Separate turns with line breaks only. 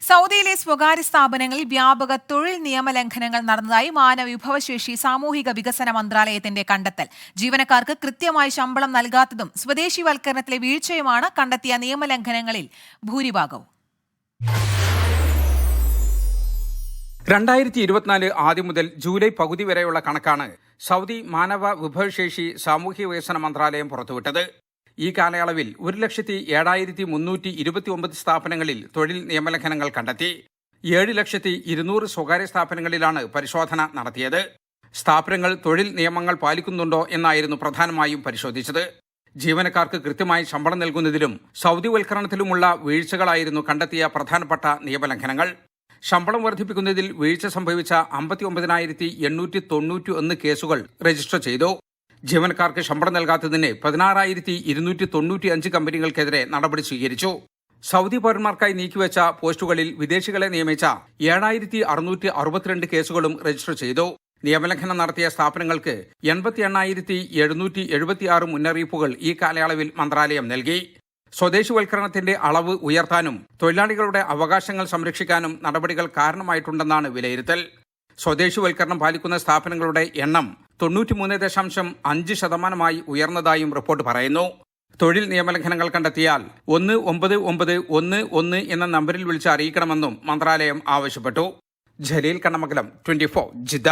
സൗദിയിലെ സ്വകാര്യ സ്ഥാപനങ്ങളിൽ വ്യാപക തൊഴിൽ നിയമലംഘനങ്ങൾ നടന്നതായി മാനവവിഭവശേഷി സാമൂഹിക വികസന മന്ത്രാലയത്തിന്റെ കണ്ടെത്തൽ. ജീവനക്കാർക്ക് കൃത്യമായി ശമ്പളം നൽകാത്തതും സ്വദേശിവൽക്കരണത്തിലെ വീഴ്ചയുമാണ് കണ്ടെത്തിയ നിയമലംഘനങ്ങളിൽ ഭൂരിഭാഗവും.
2024 ആദ്യം മുതൽ ജൂലൈ പകുതി വരെയുള്ള കണക്കാണ് സൗദി മാനവ വിഭവശേഷി സാമൂഹ്യ വികസന മന്ത്രാലയം പുറത്തുവിട്ടത്. ഈ കാലയളവിൽ 1,07,329 സ്ഥാപനങ്ങളിൽ തൊഴിൽ നിയമലംഘനങ്ങൾ കണ്ടെത്തി. 7,200,000 സ്വകാര്യ സ്ഥാപനങ്ങളിലാണ് പരിശോധന നടത്തിയത്. സ്ഥാപനങ്ങൾ തൊഴിൽ നിയമങ്ങൾ പാലിക്കുന്നുണ്ടോ എന്നായിരുന്നു പ്രധാനമായും പരിശോധിച്ചത്. ജീവനക്കാർക്ക് കൃത്യമായി ശമ്പളം നൽകുന്നതിലും സൗദിവൽക്കരണത്തിലുമുള്ള വീഴ്ചകളായിരുന്നു കണ്ടെത്തിയ പ്രധാനപ്പെട്ട നിയമലംഘനങ്ങൾ. ശമ്പളം വർദ്ധിപ്പിക്കുന്നതിൽ വീഴ്ച സംഭവിച്ച 59,891 കേസുകൾ രജിസ്റ്റർ ചെയ്തു. ജീവനക്കാർക്ക് ശമ്പളം നൽകാത്തതിന് 16,295 കമ്പനികൾക്കെതിരെ നടപടി സ്വീകരിച്ചു. സൗദി പൗരന്മാർക്കായി നീക്കിവെച്ച പോസ്റ്റുകളിൽ വിദേശികളെ നിയമിച്ച 7,662 കേസുകളും രജിസ്റ്റർ ചെയ്തു. നിയമലംഘനം നടത്തിയ സ്ഥാപനങ്ങൾക്ക് 88,776 മുന്നറിയിപ്പുകൾ ഈ കാലയളവിൽ മന്ത്രാലയം നൽകി. സ്വദേശിവൽക്കരണത്തിന്റെ അളവ് ഉയർത്താനും തൊഴിലാളികളുടെ അവകാശങ്ങൾ സംരക്ഷിക്കാനും നടപടികൾ കാരണമായിട്ടുണ്ടെന്നാണ് വിലയിരുത്തൽ. സ്വദേശിവൽക്കരണം പാലിക്കുന്ന സ്ഥാപനങ്ങളുടെ എണ്ണം 93.5% ഉയർന്നതായും റിപ്പോർട്ട് പറയുന്നു. തൊഴിൽ നിയമലംഘനങ്ങൾ കണ്ടെത്തിയാൽ 1991 എന്ന നമ്പറിൽ വിളിച്ച് അറിയിക്കണമെന്നും മന്ത്രാലയം ആവശ്യപ്പെട്ടു. ജലീൽ കണ്ണമംഗലം, 24 ജിദ്ദ.